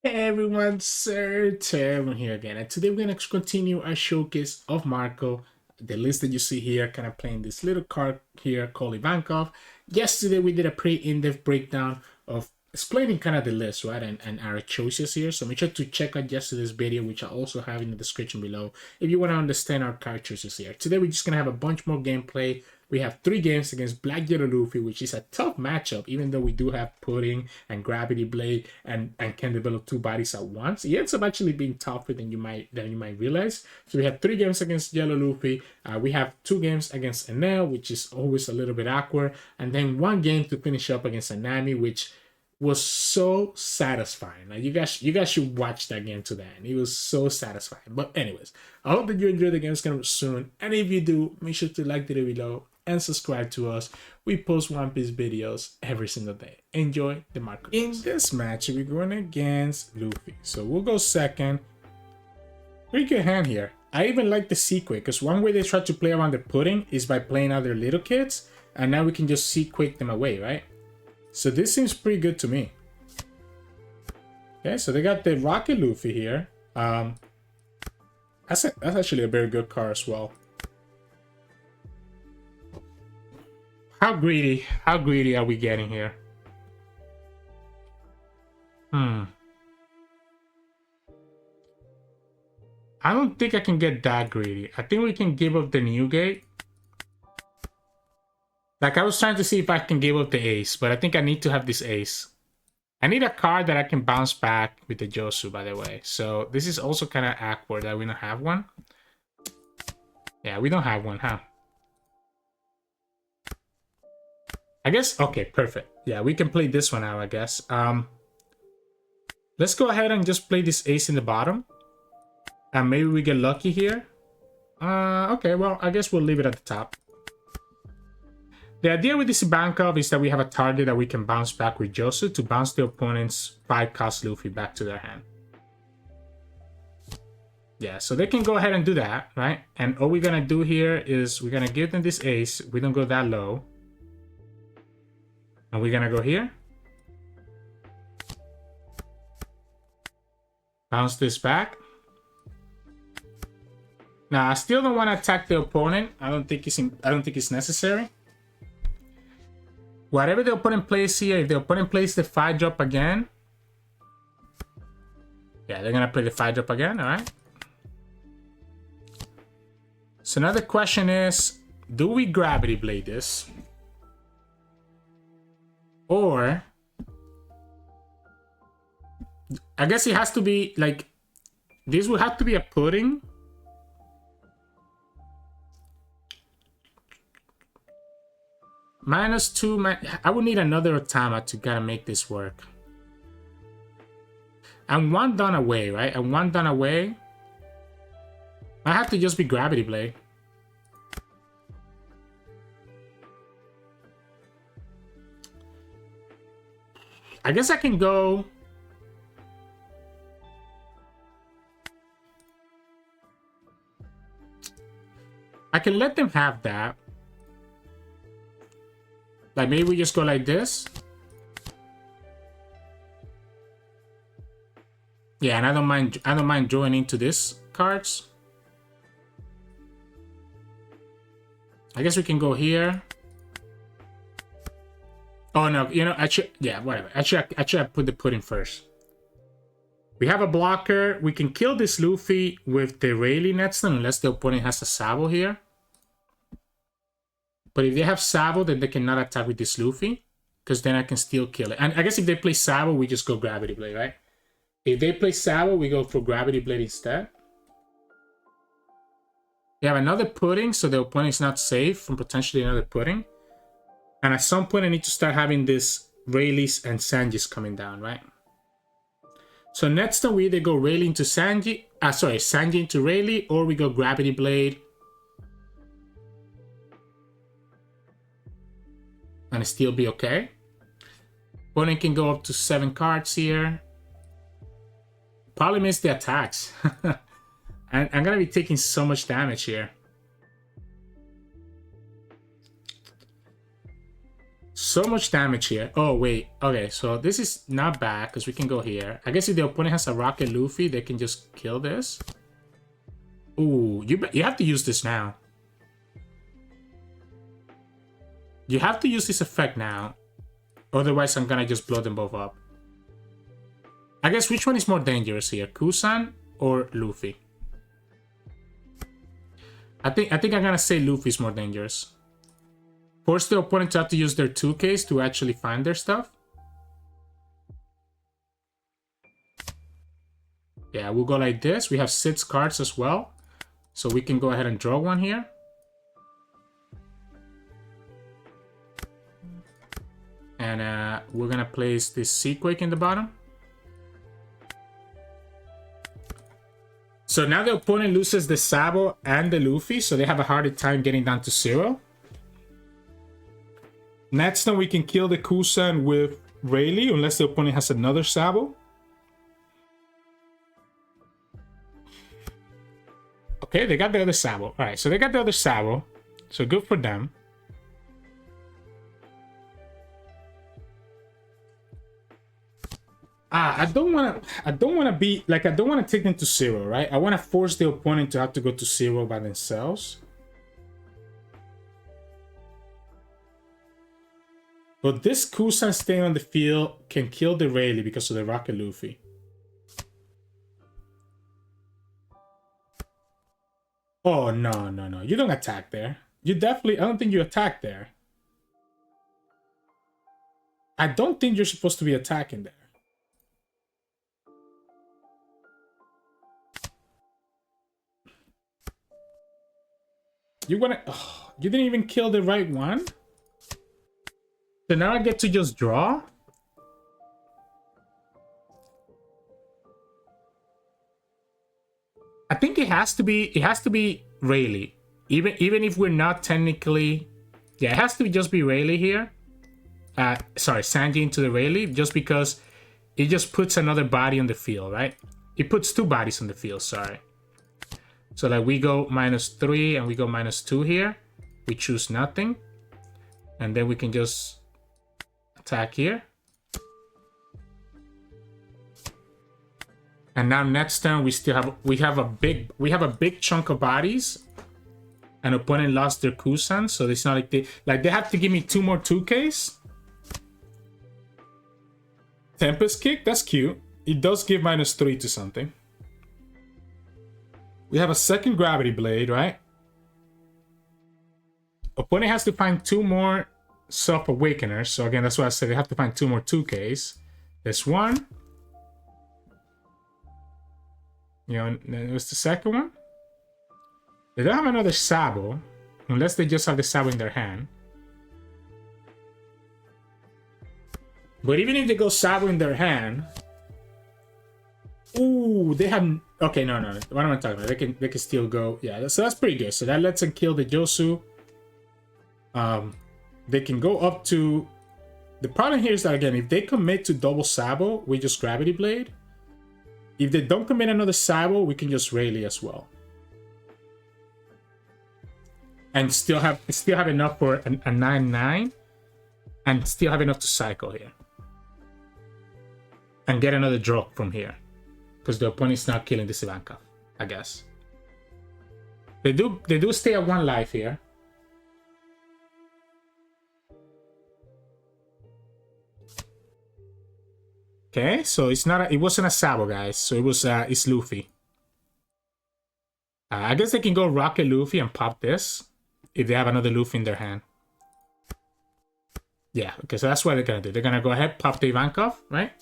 Hey everyone, Sirturmund here again, and today we're going to continue our showcase of Marco. The list that you see here, kind of playing this little card here called Ivankov. Yesterday we did a pretty in-depth breakdown of explaining kind of the list, right, and our choices here. So make sure to check out yesterday's video, which I also have in the description below, if you want to understand our card choices here. Today we're just going to have a bunch more gameplay. We have 3 games against Black Yellow Luffy, which is a tough matchup, even though we do have Pudding and Gravity Blade and can develop 2 bodies at once. It ends up actually being tougher than you might realize. So we have 3 games against Yellow Luffy. We have 2 games against Enel, which is always a little bit awkward, and then 1 game to finish up against Nami, which was so satisfying. Like you guys should watch that game to the end. It was so satisfying. But anyways, I hope that you enjoy the game. It's coming soon, and if you do, make sure to like the video below and subscribe to us. We post One Piece videos every single day. Enjoy the market. In this match, we're going against Luffy. So we'll go second. Pretty good hand here. I even like the Seaquake, because one way they try to play around the Pudding is by playing other little kids, and now we can just Seaquake them away, right? So this seems pretty good to me. Okay, so they got the Rocket Luffy here. That's actually a very good card as well. How greedy are we getting here? I don't think I can get that greedy. I think we can give up the Newgate. Like, I was trying to see if I can give up the ace, but I think I need to have this ace. I need a card that I can bounce back with the Jozu, by the way. So this is also kind of awkward that we don't have one. Yeah, we don't have one, huh? I guess, okay, perfect. Yeah, we can play this one out, I guess. Let's go ahead and just play this ace in the bottom. And maybe we get lucky here. Okay, well, I guess we'll leave it at the top. The idea with this Ivankov is that we have a target that we can bounce back with Jozu to bounce the opponent's 5-cost Luffy back to their hand. Yeah, so they can go ahead and do that, right? And all we're gonna do here is we're gonna give them this ace. We don't go that low. And we're gonna go here. Bounce this back. Now I still don't want to attack the opponent. I don't think it's necessary. Whatever the opponent plays here, if the opponent plays the 5-drop again. Yeah, they're gonna play the 5-drop again, alright? So now the question is, do we Gravity Blade this? Or I guess it has to be like this would have to be a Pudding. -2, I would need another Otama to kind of make this work. And 1 done away, right? And 1 done away. I have to just be Gravity Blade. I guess I can go. I can let them have that. Like maybe we just go like this. Yeah, and I don't mind drawing into this cards. I guess we can go here. Oh no, you know, actually, yeah, whatever. Actually, I put the Pudding first. We have a blocker. We can kill this Luffy with the Rayleigh next turn unless the opponent has a Sabo here. But if they have Sabo, then they cannot attack with this Luffy, because then I can still kill it. And I guess if they play Sabo, we just go Gravity Blade, right? If they play Sabo, we go for Gravity Blade instead. We have another Pudding, so the opponent is not safe from potentially another Pudding. And at some point, I need to start having this Rayleigh and Sanjis coming down, right? So next time we either go Rayleigh into Sanji, Sanji into Rayleigh, or we go Gravity Blade. And still be okay. Opponent can go up to 7 cards here. Probably miss the attacks. And I'm gonna be taking so much damage here. So much damage here. Oh, wait. Okay, so this is not bad because we can go here. I guess if the opponent has a Rocket Luffy, they can just kill this. Ooh, you have to use this now. You have to use this effect now. Otherwise, I'm gonna just blow them both up. I guess which one is more dangerous here? Kusan or Luffy? I think I'm gonna say Luffy is more dangerous. Force the opponent to have to use their 2Ks to actually find their stuff. Yeah, we'll go like this. We have 6 cards as well. So we can go ahead and draw one here. And we're gonna place this Seaquake in the bottom. So now the opponent loses the Sabo and the Luffy, so they have a harder time getting down to 0. Next time we can kill the Kusan with Rayleigh, unless the opponent has another Sabo. Okay, they got the other Sabo. Alright, so they got the other Sabo. So good for them. I don't wanna take them to 0, right? I wanna force the opponent to have to go to 0 by themselves. But this Kusan staying on the field can kill the Rayleigh because of the Rocket Luffy. Oh, no. You don't attack there. I don't think you attack there. I don't think you're supposed to be attacking there. You didn't even kill the right one? So now I get to just draw? I think it has to be Rayleigh. Even if we're not technically... Yeah, it has to just be Rayleigh here. Sorry, Sanji into the Rayleigh, just because it just puts another body on the field, right? It puts 2 bodies on the field, sorry. So like we go -3 and we go -2 here. We choose nothing. And then we can just attack here. And now next turn we have a big chunk of bodies. An opponent lost their Kusan, so it's not like they have to give me 2 more 2Ks. Tempest Kick, that's cute. It does give -3 to something. We have a second Gravity Blade, right? Opponent has to find 2 more Self-Awakeners. So again, that's why I said they have to find 2 more 2Ks. There's one. You know, there's the second one. They don't have another Sabo, unless they just have the Sabo in their hand. But even if they go Sabo in their hand... Ooh, they have... Okay, no. What am I talking about? They can still go... Yeah, so that's pretty good. So that lets them kill the Jozu. They can go up to... The problem here is that, again, if they commit to double Sabo, we just Gravity Blade. If they don't commit another Sabo, we can just Rayleigh as well. And still have enough for a 9/9. And still have enough to cycle here. And get another drop from here. Because the opponent is not killing this Ivankov, I guess. They do stay at 1 life here. Okay, so it wasn't a Sabo, guys. So it's Luffy. I guess they can go Rocket Luffy and pop this if they have another Luffy in their hand. Yeah, okay, so that's what they're gonna do. They're gonna go ahead, pop the Ivankov, right?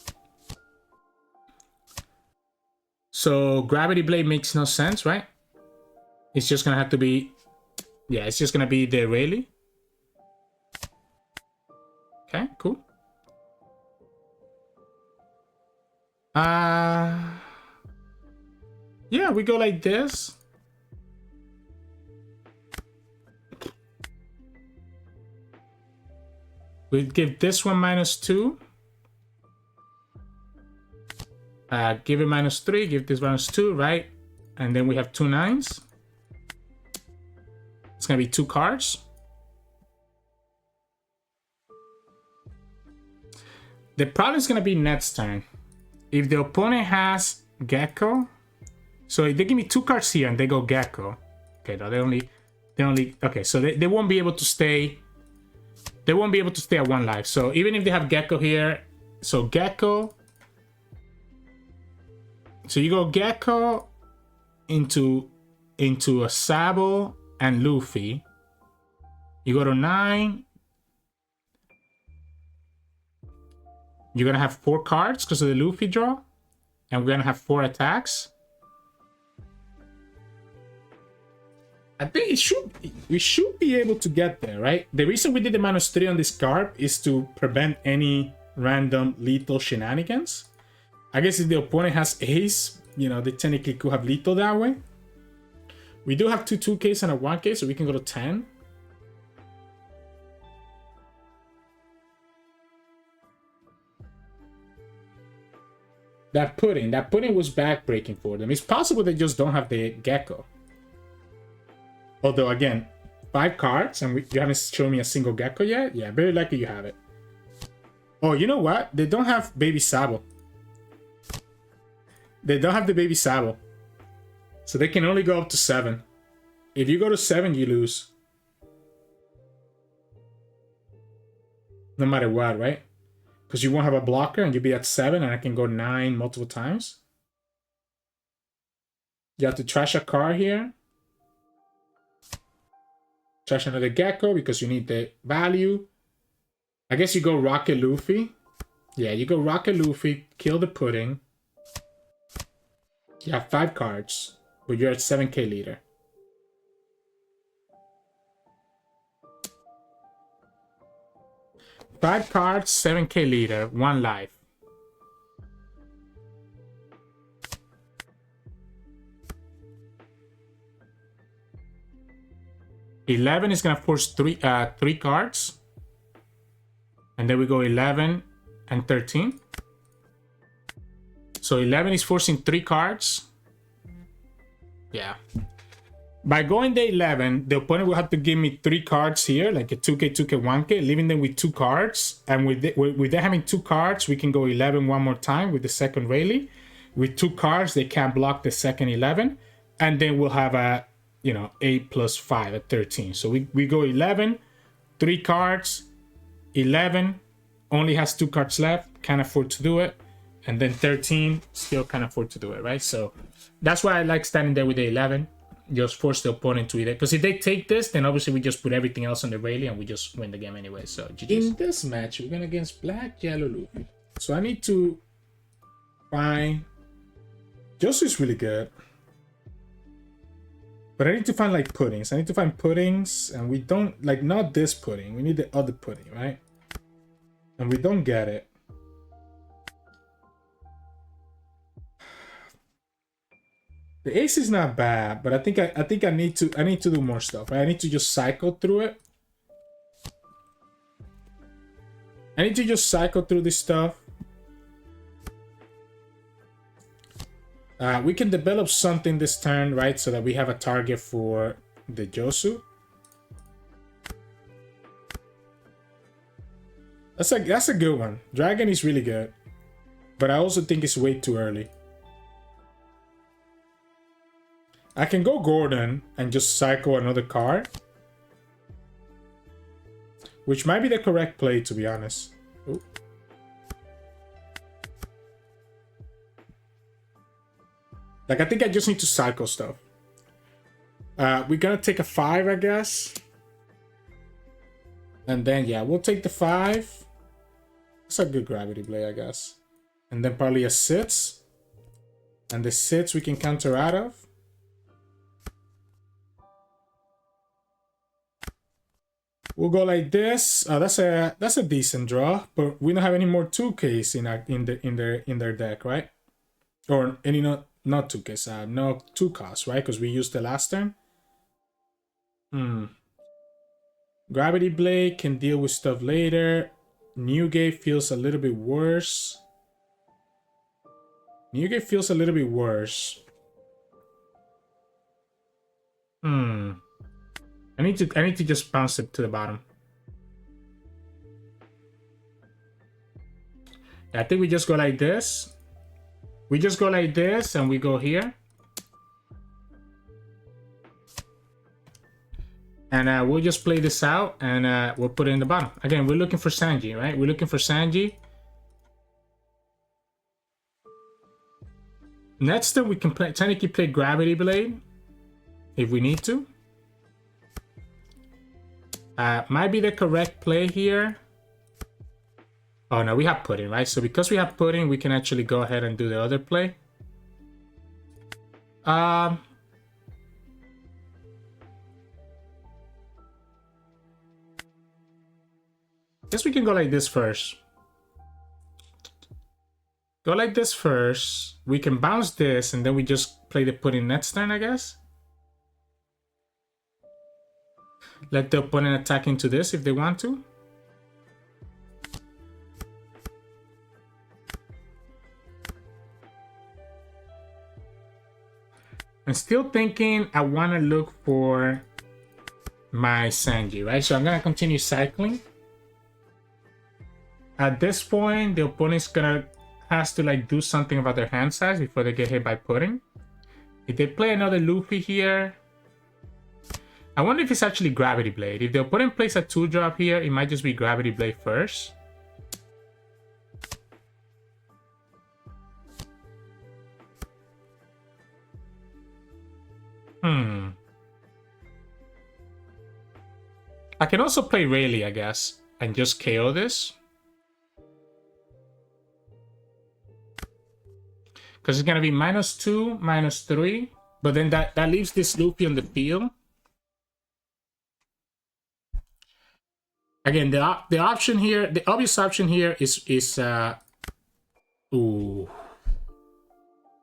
So Gravity Blade makes no sense, right? It's just gonna have to be... Yeah, it's just gonna be the Rayleigh. Okay, cool. Yeah, we go like this. We give this one -2. Give it -3, give this -2, right? And then we have 2 9s. It's gonna be 2 cards. The problem is gonna be next turn. If the opponent has Gecko, so if they give me 2 cards here and they go Gecko, okay, no, they only, okay, so they won't be able to stay. They won't be able to stay at 1 life. So even if they have Gecko here, so Gecko. So you go Gecko into a Sabo and Luffy. You go to 9. You're gonna have 4 cards because of the Luffy draw, and we're gonna have 4 attacks. I think we should be able to get there, right? The reason we did the -3 on this card is to prevent any random lethal shenanigans. I guess if the opponent has ace, you know, they technically could have lethal that way. We do have 2 2Ks and a 1K, so we can go to 10. That pudding was backbreaking for them. It's possible they just don't have the Gecko. Although, again, 5 cards, and you haven't shown me a single Gecko yet? Yeah, very likely you have it. Oh, you know what? They don't have Baby Sabo. They don't have the Baby Sabo. So they can only go up to 7. If you go to 7, you lose. No matter what, right? Because you won't have a blocker and you'll be at 7 and I can go 9 multiple times. You have to trash a card here. Trash another Gecko because you need the value. I guess you go Rocket Luffy. Yeah, you go Rocket Luffy, kill the pudding. You have 5 cards, but you're at 7k leader. Five cards, 7k leader, 1 life. $11 is gonna force 3 cards. And then we go 11 and 13. So 11 is forcing 3 cards. Yeah. By going to 11, the opponent will have to give me 3 cards here, like a 2k, 2k, 1k, leaving them with 2 cards. And with them having 2 cards, we can go 11 one more time with the second Rayleigh. With 2 cards, they can't block the second 11. And then we'll have a, 8 plus 5 at 13. So we go 11, 3 cards, 11, only has 2 cards left, can't afford to do it. And then 13, still can't afford to do it, right? So that's why I like standing there with the 11. Just force the opponent to eat it. Because if they take this, then obviously we just put everything else on the Rayleigh and we just win the game anyway. So GG's. In this match, we're going against Black Yellow Luffy. So I need to find... Jozu is really good. But I need to find like puddings. I need to find puddings, and we don't... Like, not this pudding. We need the other pudding, right? And we don't get it. The ace is not bad, but I think I need to do more stuff. Right? I need to just cycle through it. I need to just cycle through this stuff. We can develop something this turn, right? So that we have a target for the Jozu. That's a good one. Dragon is really good, but I also think it's way too early. I can go Gordon and just cycle another card, which might be the correct play, to be honest. Ooh. Like, I think I just need to cycle stuff. We're gonna take a 5, I guess. And then, yeah, we'll take the 5. It's a good gravity play, I guess. And then probably a 6. And the 6 we can counter out of. We'll go like this. That's a decent draw, but we don't have any more 2Ks in their deck, right? Or any not 2Ks, no 2 costs, right? Because we used the last turn. Gravity Blade can deal with stuff later. Newgate feels a little bit worse. Newgate feels a little bit worse. I need to just bounce it to the bottom. I think we just go like this. We just go like this and we go here. And we'll just play this out and we'll put it in the bottom. Again, we're looking for Sanji, right? We're looking for Sanji. Next turn we can technically play Gravity Blade if we need to. Might be the correct play here. Oh no, we have Pudding, right? So because we have Pudding, we can actually go ahead and do the other play. Guess we can go like this first. Go like this first. We can bounce this and then we just play the Pudding next turn, I guess. Let the opponent attack into this if they want to. I'm still thinking I want to look for my Sanji, right? So I'm going to continue cycling. At this point, the opponent's has to like do something about their hand size before they get hit by Pudding. If they play another Luffy here, I wonder if it's actually Gravity Blade. If the opponent plays a 2-drop here, it might just be Gravity Blade first. I can also play Rayleigh, I guess, and just KO this. Because it's going to be -2, -3. But then that leaves this Luffy on the field. Again, the option here, the obvious option here is ooh.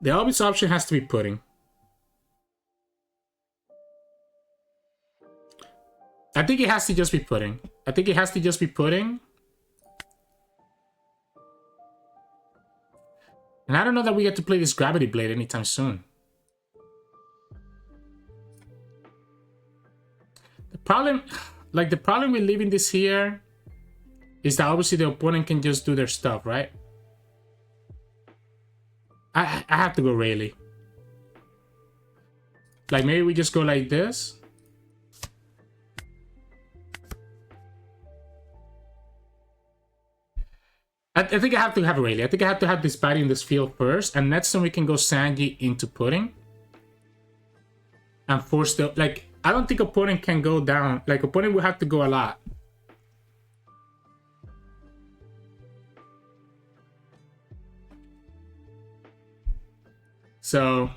The obvious option has to be Pudding. I think it has to just be Pudding. I think it has to just be Pudding. And I don't know that we get to play this Gravity Blade anytime soon. The problem with leaving this here is that obviously the opponent can just do their stuff, right? I have to go Rayleigh. Like maybe we just go like this. I think I have to have Rayleigh. I think I have to have this body in this field first, and next time we can go Sanji into Pudding. And force the... Like, I don't think opponent can go down. Like, opponent will have to go a lot. So...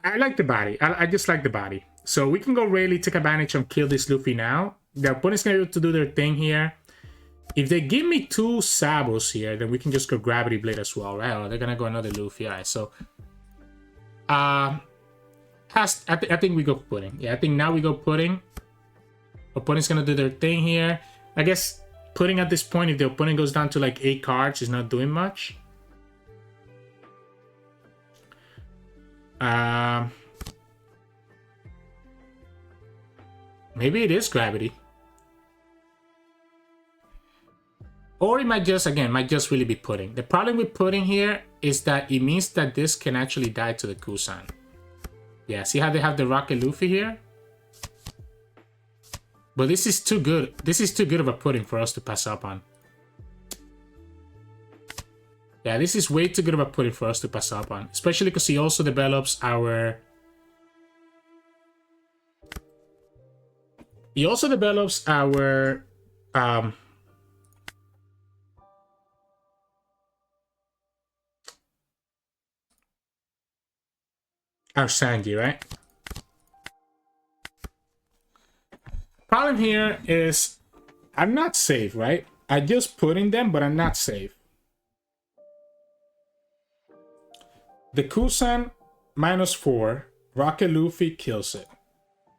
I like the body. I just like the body. So we can go Rayleigh, take advantage and kill this Luffy now. The opponent's going to be able to do their thing here. If they give me 2 Sabos here, then we can just go Gravity Blade as well, right? Oh, they're going to go another Luffy. All right, so... I think we go Pudding. Yeah, I think now we go Pudding. Opponent's going to do their thing here. I guess Pudding at this point, if the opponent goes down to like 8 cards, is not doing much. Maybe it is Gravity. Or it might just, again, might just really be Pudding. The problem with Pudding here is that it means that this can actually die to the Kusan. Yeah, see how they have the Rocket Luffy here? But this is too good. This is too good of a Pudding for us to pass up on. Yeah, this is way too good of a Pudding for us to pass up on. Especially because he also develops our... He also develops our... Our Sanji, right? Problem here is I'm not safe, right? I just put in them, but I'm not safe. The Kusan -4, Rocket Luffy kills it.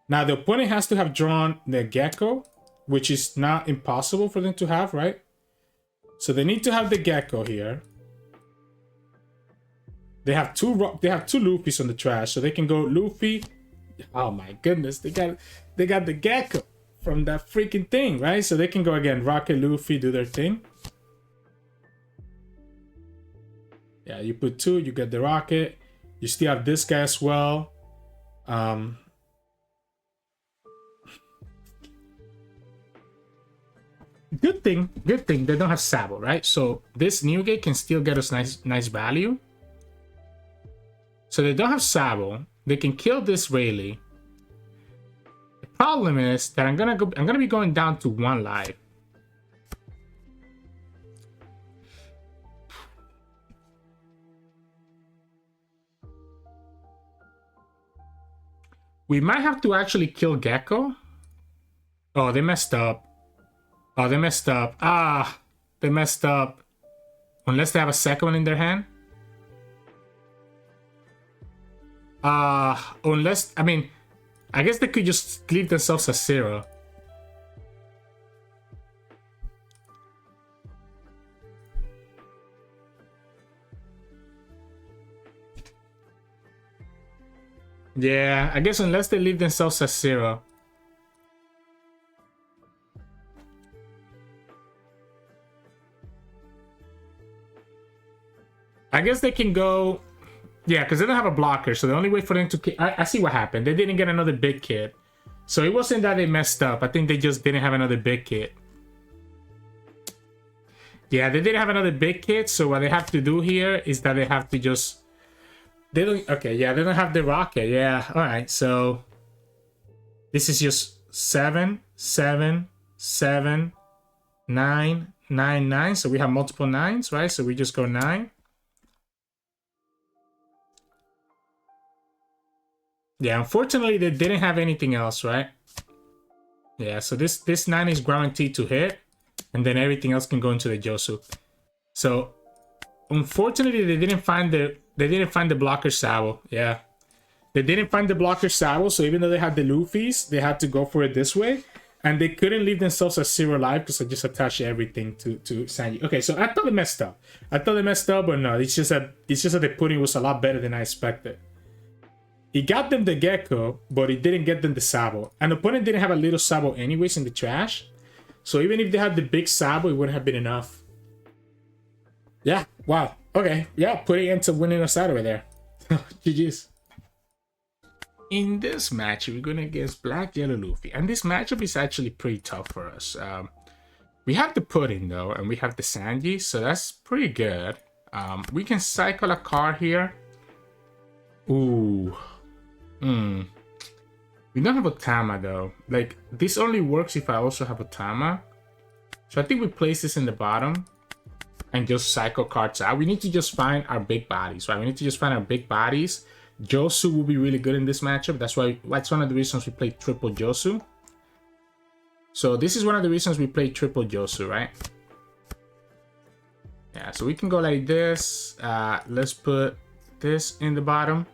Now the opponent has to have drawn the Gecko, which is not impossible for them to have, right? So they need to have the Gecko here. They have two Luffys on the trash, so they can go Luffy. Oh my goodness, they got the Gecko. from that freaking thing, right? So they can go again, Rocket, Luffy, do their thing. Yeah, you put 2, you get the Rocket. You still have this guy as well. Good thing they don't have Sabo, right? So this Newgate can still get us nice value. So they don't have Sabo. They can kill this Rayleigh. The problem is that I'm gonna be going down to 1 life. We might have to actually kill Gecko. Oh, they messed up. Oh, they messed up. Ah, they messed up. Unless they have a second one in their hand. Unless, I mean, I guess they could just leave themselves a 0. Yeah, I guess unless they leave themselves a 0. I guess they can go... Yeah, because they don't have a blocker, so the only way for them to... I see what happened. They didn't get another big kid. So it wasn't that they messed up. I think they just didn't have another big kid. Yeah, they didn't have another big kid, so what they have to do here is that they have to just... They don't... Okay, yeah, they don't have the rocket. Yeah, alright, so... This is just 7, 7, 7, 9, 9, 9. So we have multiple 9s, right? So we just go 9. Yeah, unfortunately, they didn't have anything else, right? Yeah, so this 9 is guaranteed to hit, and then everything else can go into the Jozu. So, unfortunately, they didn't find the blocker Sabo. Yeah, they didn't find the blocker Sabo. So even though they had the Luffys, they had to go for it this way, and they couldn't leave themselves a 0 life because I just attached everything to Sanji. Okay, so I thought they messed up. But no, it's just that the pudding was a lot better than I expected. He got them the Gecko, but he didn't get them the Sabo. And the opponent didn't have a little Sabo anyways in the trash. So even if they had the big Sabo, it wouldn't have been enough. Yeah, wow. Okay, yeah, pudding ends up winning us out over there. GG's. In this match, we're going against Black Yellow Luffy. And this matchup is actually pretty tough for us. We have the pudding, though, and we have the Sanji, so that's pretty good. We can cycle a card here. Ooh. We don't have Otama though. Like, this only works if I also have Otama. So I think we place this in the bottom and just cycle cards out. We need to just find our big bodies, right? We need to just find our big bodies. Jozu will be really good in this matchup. That's one of the reasons we play triple Jozu. So this is one of the reasons we play triple Jozu, right? Yeah, so we can go like this. Let's put this in the bottom.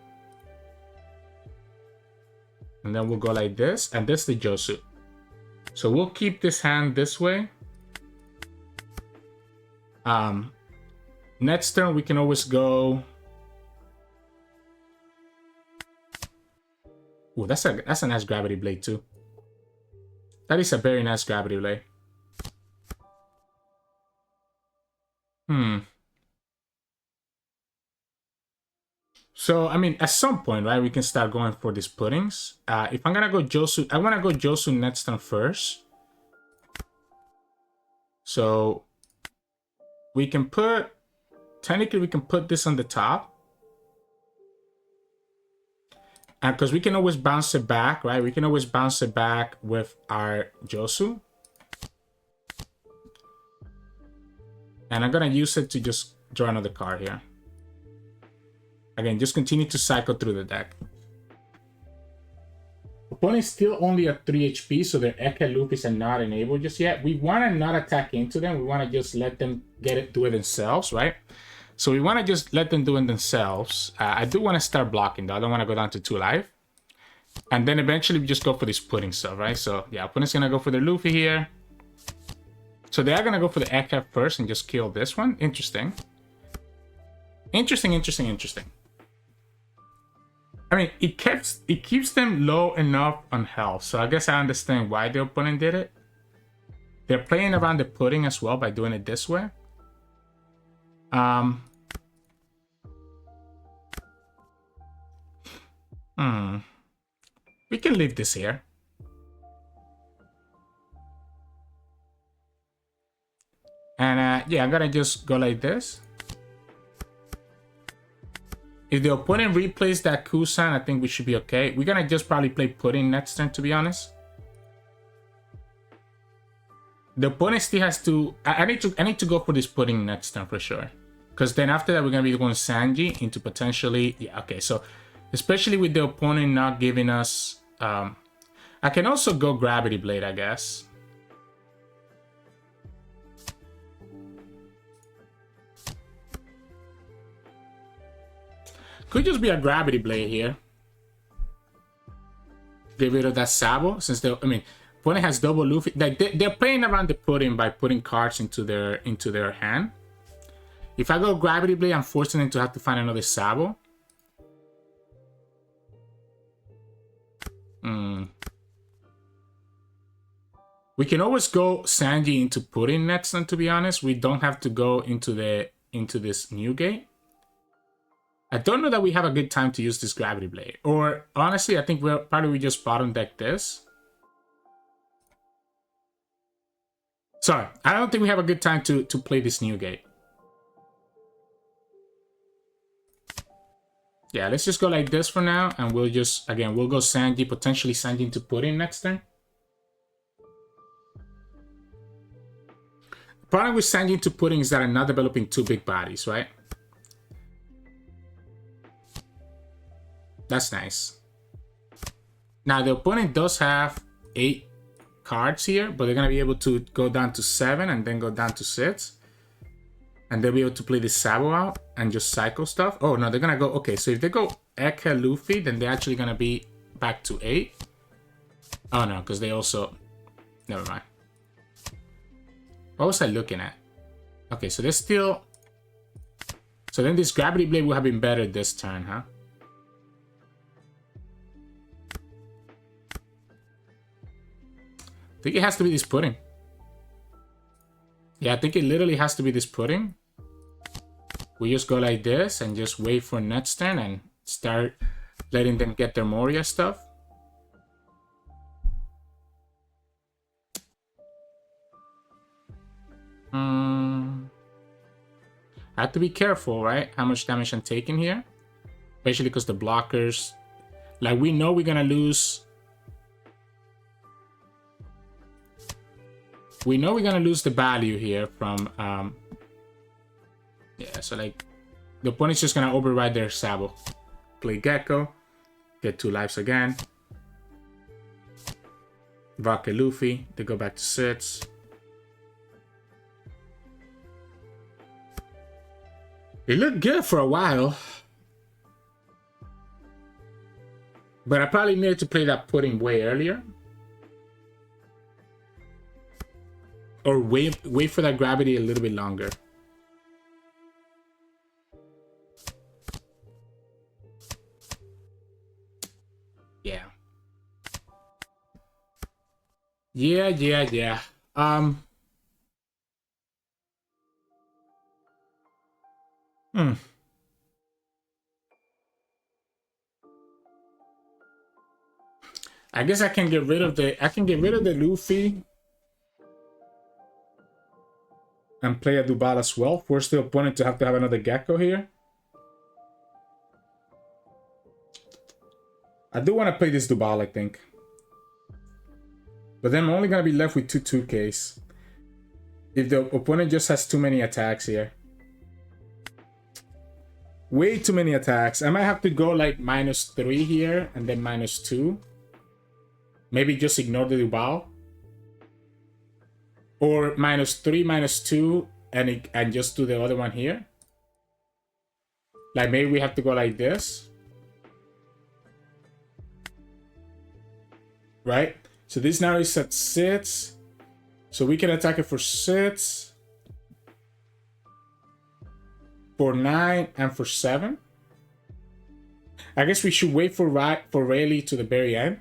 And then we'll go like this, and this is the Jozu. So we'll keep this hand this way. Next turn we can always go. Ooh, that's a nice gravity blade too. That is a very nice gravity blade. So, I mean, at some point, right, we can start going for these puddings. If I'm gonna go Jozu, I wanna go Jozu next turn first. So, we can put, technically we can put this on the top. And because we can always bounce it back, right? We can always bounce it back with our Jozu. And I'm gonna use it to just draw another card here. Again, just continue to cycle through the deck. Opponent is still only at 3 HP, so their Eka Luffys are not enabled just yet. We want to not attack into them. We want to just let them do it themselves, right? So we want to just let them do it themselves. I do want to start blocking, though. I don't want to go down to 2 life. And then eventually we just go for this pudding stuff, right? So, yeah, opponent's going to go for their Luffy here. So they are going to go for the Eka first and just kill this one. Interesting. Interesting. I mean, it keeps them low enough on health, so I guess I understand why the opponent did it. They're playing around the pudding as well by doing it this way. We can leave this here. And yeah, I'm gonna just go like this. If the opponent replays that Kusan, I think we should be okay. We're gonna just probably play pudding next turn, to be honest. The opponent still has to. I need to go for this pudding next turn for sure. Because then after that, we're gonna be going Sanji into potentially. Yeah, okay. So especially with the opponent not giving us. I can also go Gravity Blade, I guess. Could just be a Gravity Blade here. Get rid of that Sabo, since they, I mean, opponent has double Luffy. Like they're playing around the pudding by putting cards into their hand. If I go Gravity Blade, I'm forcing them to have to find another Sabo. We can always go Sanji into pudding next turn, to be honest. We don't have to go into this Newgate. I don't know that we have a good time to use this Gravity Blade. Or, honestly, I think we just bottom deck this. Sorry, I don't think we have a good time to play this Newgate. Yeah, let's just go like this for now. And we'll just, again, we'll go Sanji, potentially Sanji into pudding next turn. The problem with Sanji into pudding is that I'm not developing two big bodies, right? That's nice. Now, the opponent does have 8 cards here, but they're going to be able to go down to 7 and then go down to 6. And they'll be able to play the Sabo out and just cycle stuff. Oh, no, they're going to go... Okay, so if they go Eka Luffy, then they're actually going to be back to 8. Oh, no, because they also... Never mind. What was I looking at? Okay, so they're still... So then this Gravity Blade would have been better this turn, huh? I think it has to be this pudding. Yeah, I think it literally has to be this pudding. We just go like this and just wait for next turn and start letting them get their Moria stuff. I have to be careful, right? How much damage I'm taking here. Especially because the blockers... Like, we know we're gonna lose... We know we're gonna lose the value here from, yeah, so like, the opponent's just gonna override their Sabo. Play Gecko, get 2 lives again. Vodka Luffy, they go back to 6. It looked good for a while. But I probably needed to play that pudding way earlier. Or wait for that gravity a little bit longer. Yeah. Yeah. I guess I can get rid of the Luffy and play a Duval as well. Force the opponent to have another Gecko here. I do want to play this Duval, I think. But then I'm only going to be left with 2 2Ks. If the opponent just has too many attacks here. Way too many attacks. I might have to go like -3 here and then -2. Maybe just ignore the Duval. Or -3, -2, and just do the other one here. Like maybe we have to go like this. Right? So this now is at 6. So we can attack it for 6. For 9 and for 7. I guess we should wait for Rayleigh to the very end.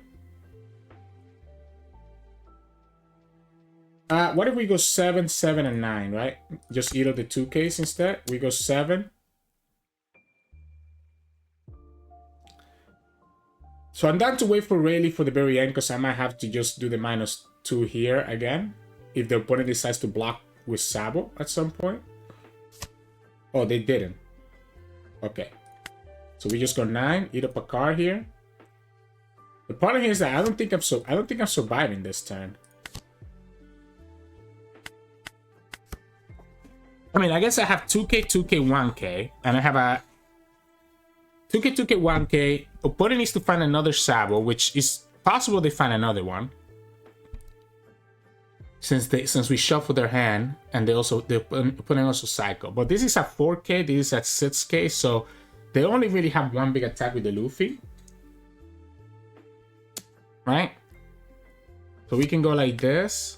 What if we go 7, 7, and 9, right? Just either the 2Ks instead. We go 7. So I'm down to wait for Rayleigh for the very end because I might have to just do the -2 here again if the opponent decides to block with Sabo at some point. Oh, they didn't. Okay. So we just go 9, eat up a card here. The problem here is that I don't think I'm surviving this turn. I mean, I guess I have 2K, 2K, 1K, and I have a 2K, 2K, 1K. Opponent needs to find another Sabo, which is possible they find another one. Since we shuffle their hand, and the opponent also cycle. But this is at 4K, this is at 6K, so they only really have one big attack with the Luffy. Right? So we can go like this.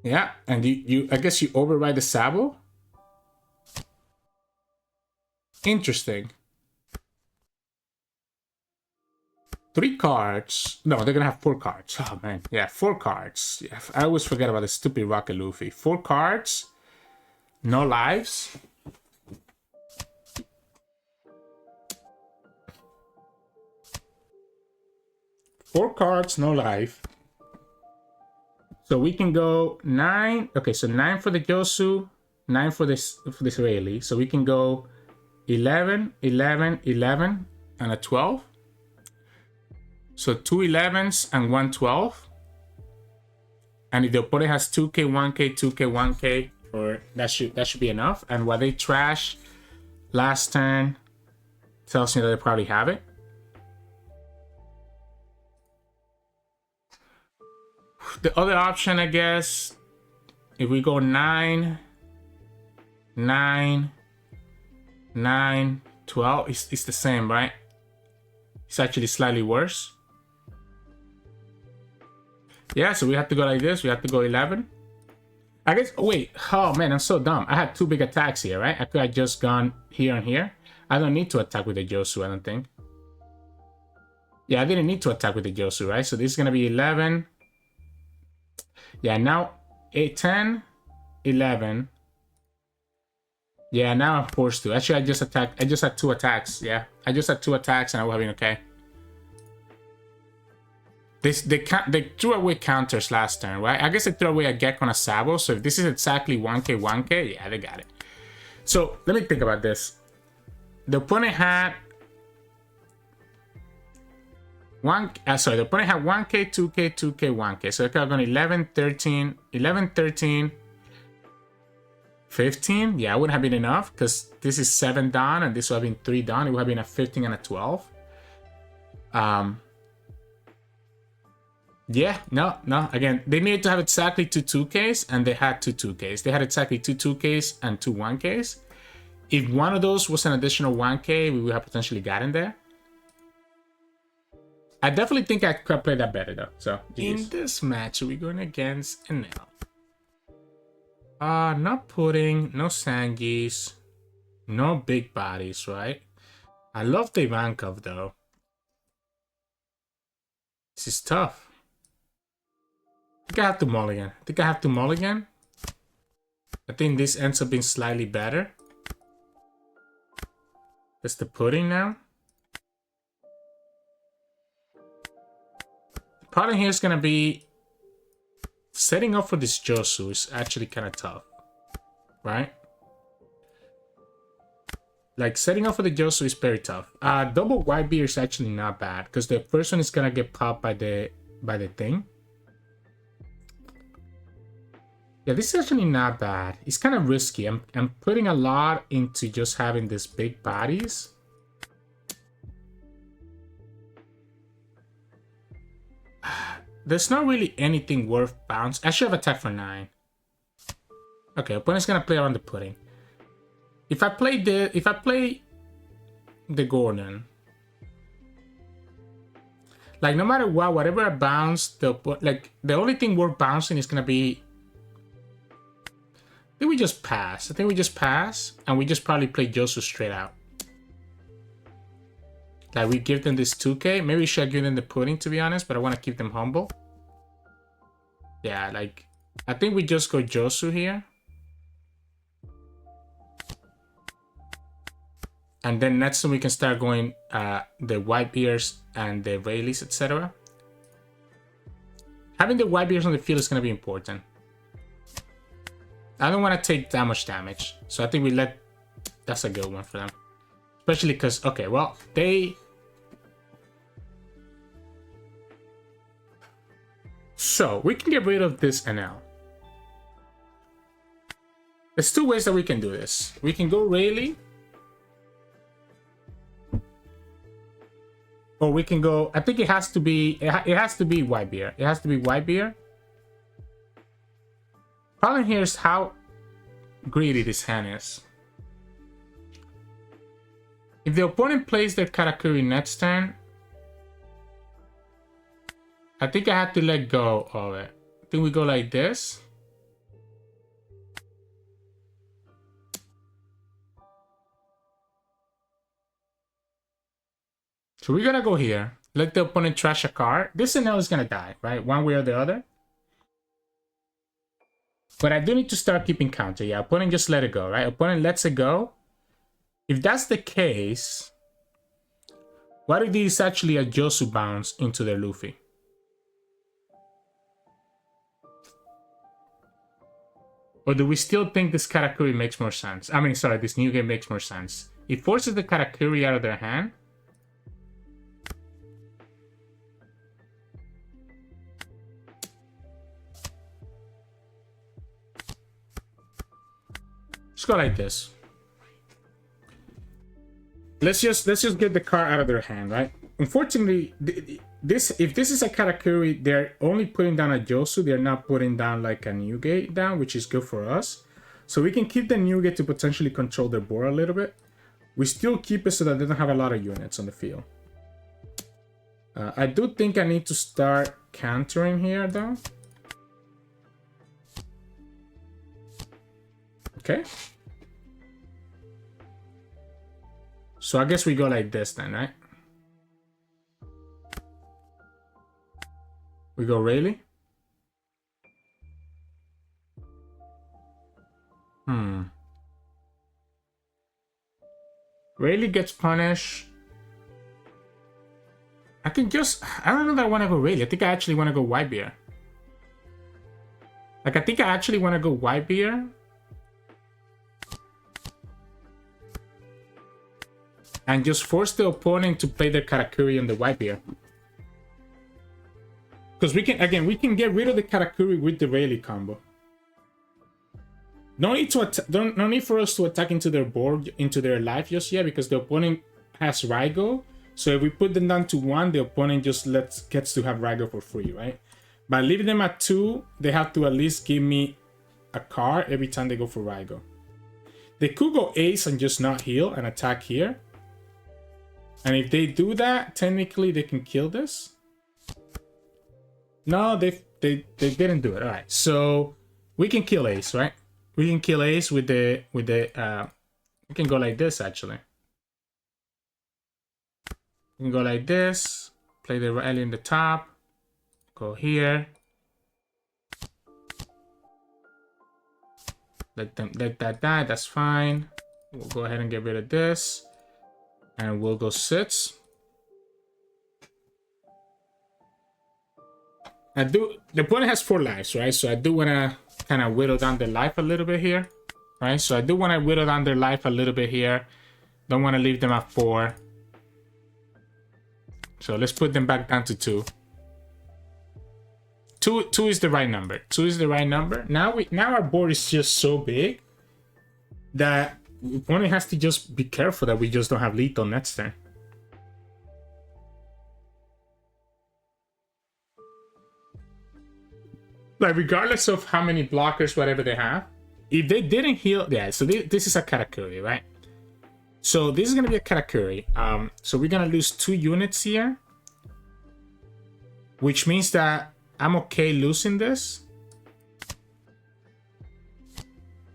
Yeah, and I guess you override the Sabo? Interesting. 3 cards. No, they're gonna have 4 cards. Oh man, yeah, 4 cards. Yeah, I always forget about the stupid Rocket Luffy. 4 cards, no lives. Four cards, no life. So we can go 9. Okay, so 9 for the Jozu, 9 for this Rayleigh. So we can go 11, 11, 11, and a 12. So 2 11s and 1 12. And if the opponent has 2K, 1K, 2K, 1K, or that should be enough. And what they trash last turn tells me that they probably have it. The other option, I guess, if we go 9, 9, 9, 12, it's the same, right? It's actually slightly worse. Yeah, so we have to go like this. We have to go 11. I guess, oh wait, oh man, I'm so dumb. I had 2 big attacks here, right? I could have just gone here and here. I don't need to attack with the Jozu, I don't think. Yeah, I didn't need to attack with the Jozu, right? So this is going to be 11. Yeah, now 8, 10, 11. Yeah, now I'm forced to. Actually, I just had 2 attacks. Yeah, I just had 2 attacks and I was having okay. They threw away counters last turn, right? I guess they threw away a Gecko and a Sabo. So if this is exactly 1K, 1K, yeah, they got it. So let me think about this. The opponent had the opponent had 1K, 2K, 2K, 1K. So they're going 11, 13, 11, 13, 15. Yeah, it wouldn't have been enough because this is 7 down and this would have been 3 down. It would have been a 15 and a 12. Yeah, no. Again, they needed to have exactly 2 2Ks and they had 2 2Ks. They had exactly 2 2Ks and 2 1Ks. If one of those was an additional 1K, we would have potentially gotten there. I definitely think I could play that better though. So in this match, we're going against Enel. Not pudding, no Sanjis, no big bodies, right? I love the Ivankov though. This is tough. I think I have to mulligan. I think this ends up being slightly better. That's the pudding now. The problem here is going to be setting up for this Jozu is actually kind of tough, right? Like setting up for the Jozu is very tough. Double white beer is actually not bad because the first one is going to get popped by the thing. Yeah, this is actually not bad. It's kind of risky. I'm putting a lot into just having these big bodies. There's not really anything worth bounce. I should have attacked for 9. Okay, opponent's gonna play around the pudding. If I play the Gordon, like no matter what, whatever I bounce, the only thing worth bouncing is gonna be I think we just pass. I think we just pass, and we just probably play Jozu straight out. Like, we give them this 2k. Maybe we should give them the pudding, to be honest, but I want to keep them humble. Yeah, like, I think we just go Jozu here. And then next time we can start going the white bears and the Rayleighs, etc. Having the white bears on the field is going to be important. I don't want to take that much damage. So I think we let... That's a good one for them. Especially because... Okay, well, they... So, we can get rid of this Enel. There's two ways that we can do this. We can go Rayleigh. Or we can go... I think it has to be... It has to be white bear. It has to be white bear. Problem here is how greedy this hand is. If the opponent plays their Karakuri next turn, I think I have to let go of it. I think we go like this. So we're gonna go here. Let the opponent trash a card. This Enel is gonna die, right? One way or the other. But I do need to start keeping counter. Yeah, opponent just let it go, right? Opponent lets it go. If that's the case, what if these actually a Jozu bounce into their Luffy? Or do we still think this Karakuri makes more sense? I mean, sorry, this Newgate makes more sense. It forces the Karakuri out of their hand. Let's go like this. Let's just get the card out of their hand, right? Unfortunately, if this is a Karakuri, they're only putting down a Jozu. They're not putting down like a Newgate down, which is good for us. So we can keep the Newgate to potentially control their board a little bit. We still keep it so that they don't have a lot of units on the field. I do think I need to start countering here, though. Okay. So I guess we go like this then, right? We go Rayleigh. Rayleigh gets punished. I don't know that I want to go Rayleigh. I think I actually want to go Whitebeard. Like, I think I actually want to go Whitebeard. And just force the opponent to play their Karakuri on the Whitebeard. Because we can get rid of the Karakuri with the Rayleigh combo. No need for us to attack into their board, into their life just yet, because the opponent has Raigo. So if we put them down to 1, the opponent just gets to have Raigo for free, right? By leaving them at 2, they have to at least give me a card every time they go for Raigo. They could go Ace and just not heal and attack here. And if they do that, technically they can kill this. No, they didn't do it. All right, so we can kill Ace, right? We can kill Ace with the we can go like this actually. We can go like this. Play the Rayleigh in the top. Go here. Let that die. That's fine. We'll go ahead and get rid of this, and we'll go 6. The opponent has 4 lives, right? So I do want to kind of whittle down their life a little bit here, right? So I do want to whittle down their life a little bit here. Don't want to leave them at 4. So let's put them back down to 2. 2 is the right number. 2 is the right number. Now our board is just so big that the opponent has to just be careful that we just don't have lethal next turn. Like, regardless of how many blockers, whatever they have, if they didn't heal, yeah, so this is a Karakuri, right? So this is going to be a Karakuri. So we're going to lose 2 units here, which means that I'm okay losing this.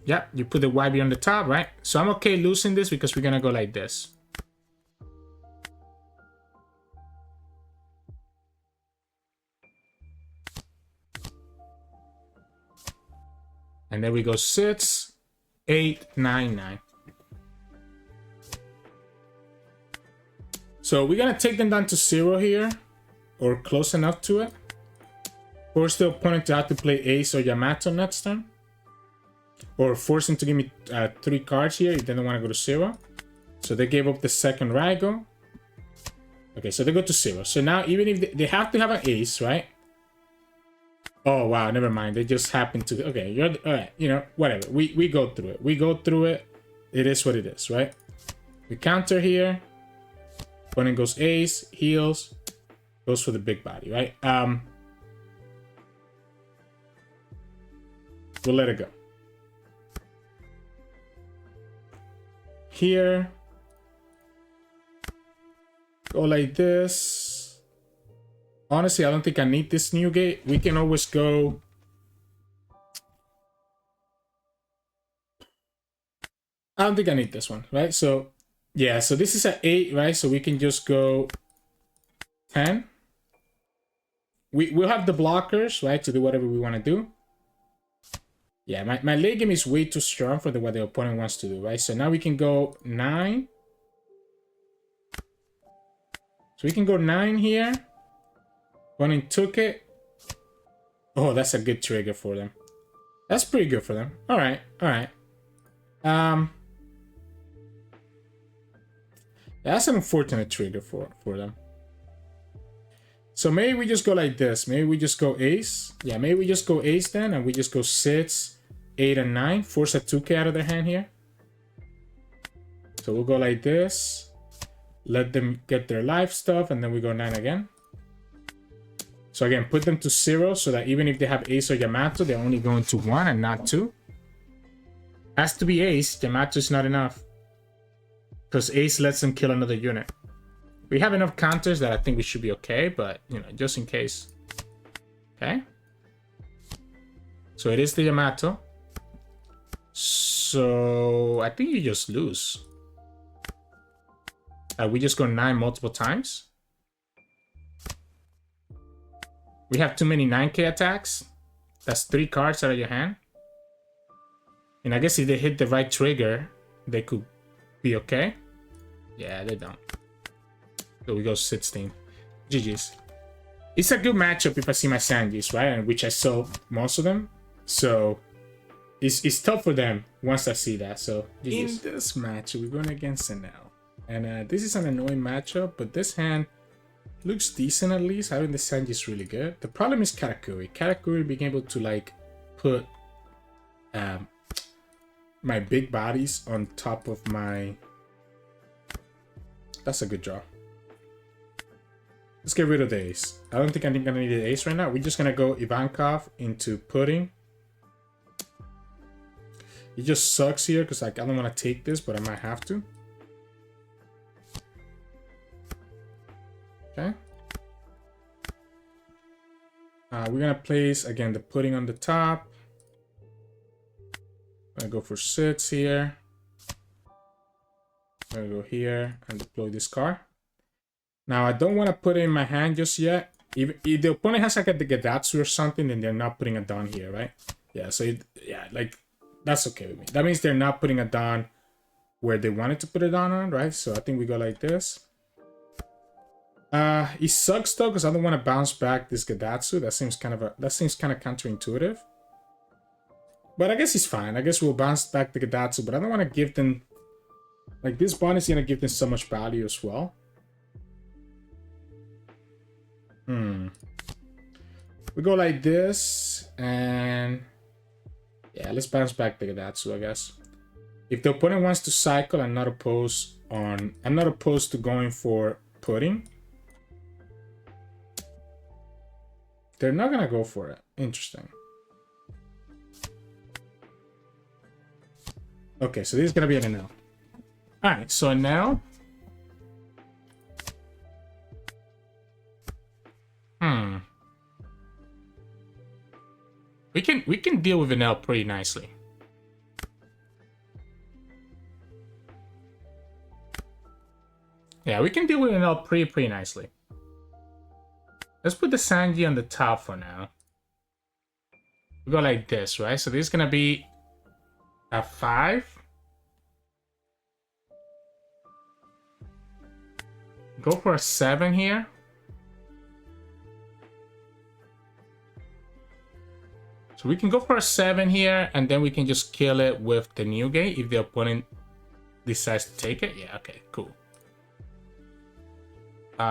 Yeah, you put the YB on the top, right? So I'm okay losing this because we're gonna go like this. And then we go 6, 8, 9, 9. So we're gonna take them down to 0 here, or close enough to it. Force the opponent to have to play Ace or Yamato next turn. Or force him to give me 3 cards here if they don't want to go to 0. So they gave up the second Raigo. Okay, so they go to 0. So now even if they have to have an Ace, right? Oh, wow, never mind. They just happen to... Okay, you're... Alright, you know, whatever. We go through it. We go through it. It is what it is, right? We counter here. Opponent goes Ace, heals, goes for the big body, right? We'll let it go. Here. Go like this. Honestly, I don't think I need this Newgate. We can always go... I don't think I need this one, right? So, yeah, so this is at 8, right? So we can just go 10. We'll have the blockers, right, to do whatever we want to do. Yeah, my late game is way too strong for what the opponent wants to do, right? So now we can go 9. So we can go 9 here. Opponent took it. Oh, that's a good trigger for them. That's pretty good for them. All right, all right. That's an unfortunate trigger for them. So maybe we just go like this. Maybe we just go Ace. Yeah, maybe we just go Ace then, and we just go 6, 8, and 9. Force a 2K out of their hand here. So we'll go like this. Let them get their life stuff, and then we go 9 again. So again, put them to 0 so that even if they have Ace or Yamato, they're only going to 1 and not 2. Has to be Ace. Yamato is not enough. Because Ace lets them kill another unit. We have enough counters that I think we should be okay, but, you know, just in case. Okay. So it is the Yamato. So I think you just lose. We just go 9 multiple times. We have too many 9K attacks. That's 3 cards out of your hand. And I guess if they hit the right trigger, they could be okay. Yeah, they don't. So we go 16. GG's. It's a good matchup if I see my Sanjis, right? And which I saw most of them. So it's tough for them once I see that. So GG's. In this match, we're going against Enel. And this is an annoying matchup, but this hand looks decent at least. Having the Sanji is really good. The problem is Karakuri. Karakuri being able to like put my big bodies on top of my... That's a good draw. Let's get rid of the ace. I don't think I'm gonna need the ace right now. We're just gonna go Ivankov into pudding. It just sucks here because like I don't want to take this, but I might have to. Okay. We're gonna place again the pudding on the top. I'm gonna go for 6 here. I'm gonna go here and deploy this card. Now I don't want to put it in my hand just yet. If the opponent has like a Gedatsu or something, then they're not putting a Don here, right? Yeah, so yeah, like that's okay with me. That means they're not putting a Don where they wanted to put a Don on, right? So I think we go like this. It sucks though because I don't want to bounce back this Gedatsu. That seems kind of counterintuitive. But I guess it's fine. I guess we'll bounce back the Gedatsu, but I don't want to give them like this bond is gonna give them so much value as well. We go like this, and yeah, let's bounce back the Gedatsu, I guess. If the opponent wants to cycle, I'm not opposed to going for pudding. They're not gonna go for it. Interesting. Okay, so this is gonna be an Enel. Alright, so now we can deal with Enel pretty nicely. Yeah, we can deal with Enel pretty nicely. Let's put the Sanji on the top for now. We go like this, right? So this is gonna be a 5. Go for a 7 here. So we can go for a 7 here, and then we can just kill it with the Newgate if the opponent decides to take it. Yeah, okay, cool.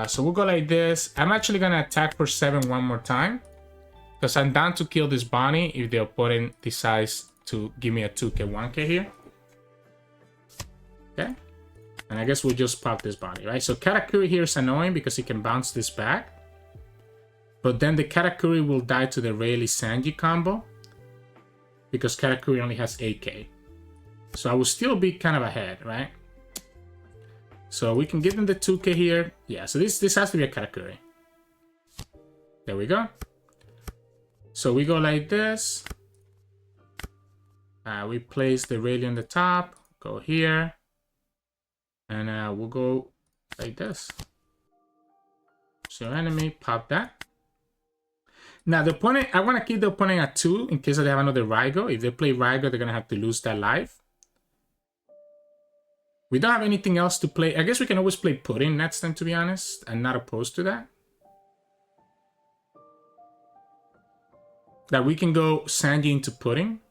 So we'll go like this. I'm actually gonna attack for 7 one more time, because I'm down to kill this Bonnie if the opponent decides to give me a 2k, 1k here. Okay. And I guess we'll just pop this Bonnie, right? So Katakuri here is annoying because he can bounce this back. But then the Katakuri will die to the Rayleigh Sanji combo, because Katakuri only has 8k. So I will still be kind of ahead, right? So we can give him the 2k here. Yeah, so this has to be a Katakuri. There we go. So we go like this. We place the Rayleigh on the top. Go here. And we'll go like this. So enemy, pop that. Now the opponent, I want to keep the opponent at 2 in case they have another Raigo. If they play Raigo, they're going to have to lose that life. We don't have anything else to play. I guess we can always play Pudding next time, to be honest. I'm not opposed to that. That we can go Sanji into Pudding.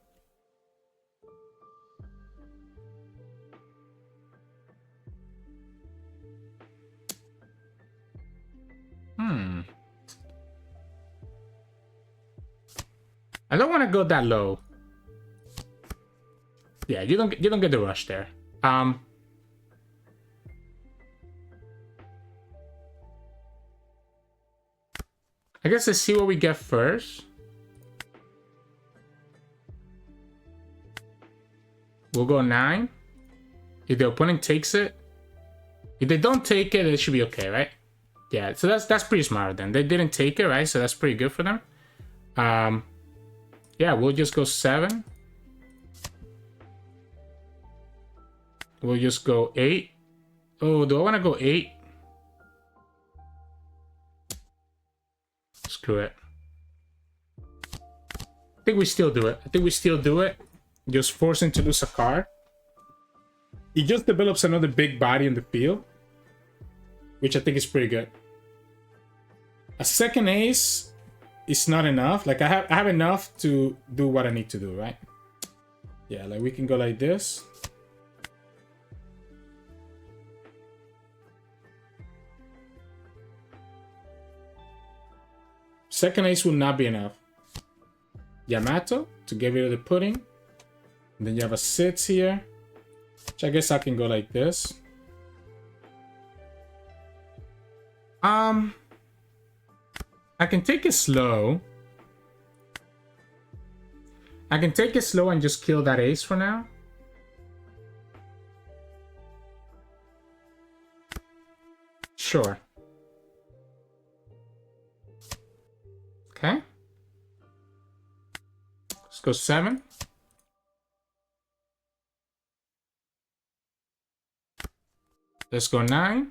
I don't want to go that low. Yeah, you don't get the rush there. I guess let's see what we get first. We'll go 9. If the opponent takes it, if they don't take it, it should be okay, right? Yeah, so that's pretty smart then. They didn't take it, right? So that's pretty good for them. Yeah, we'll just go 7. We'll just go 8. Oh, do I want to go 8? Screw it. I think we still do it. Just force him to lose a card. He just develops another big body in the field, which I think is pretty good. A second ace is not enough. Like I have enough to do what I need to do, right? Yeah, like we can go like this. Second ace will not be enough. Yamato to get rid of the Pudding. And then you have a 6 here, which I guess I can go like this. I can take it slow. I can take it slow and just kill that ace for now. Sure. Okay. Let's go 7. Let's go 9.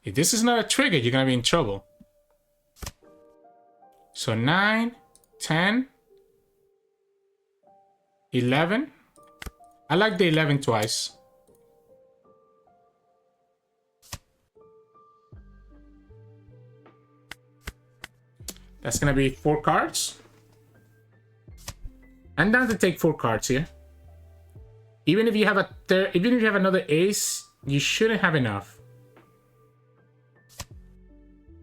If this is not a trigger, you're gonna be in trouble. So 9, 10, 11. I like the 11 twice. That's gonna be 4 cards. I'm down to take 4 cards here. Even if you have another ace, you shouldn't have enough.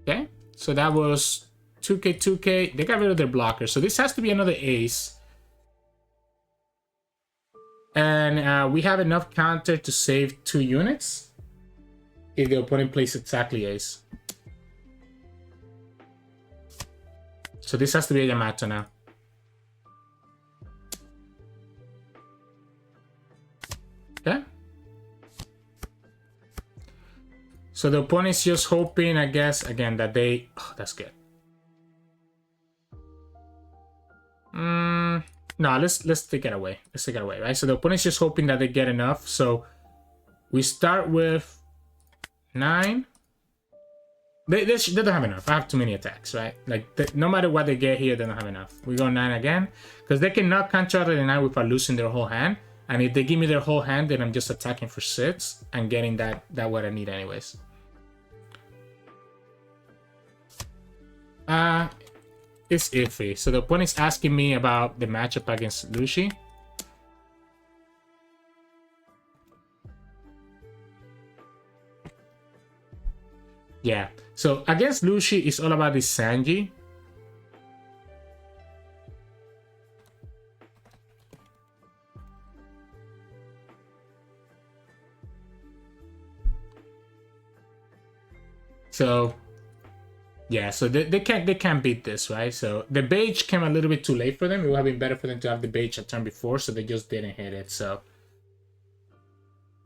Okay, so that was 2k, 2k. They got rid of their blocker, so this has to be another ace. And we have enough counter to save 2 units if the opponent plays exactly ace. So this has to be a Yamato now. Okay. So the opponent's just hoping, I guess, again, that they... Oh, that's good. No, let's take it away. Let's take it away, right? So the opponent's just hoping that they get enough. So we start with 9. They don't have enough. I have too many attacks, right? Like, no matter what they get here, they don't have enough. We go 9 again. Because they cannot counter the 9 without losing their whole hand. And if they give me their whole hand, then I'm just attacking for 6 and getting that what I need anyways. It's iffy. So the opponent's asking me about the matchup against Lucy. Yeah. So against Lucy, it's all about this Sanji. So yeah, so they can't beat this, right? So the beige came a little bit too late for them. It would have been better for them to have the beige a turn before, so they just didn't hit it. So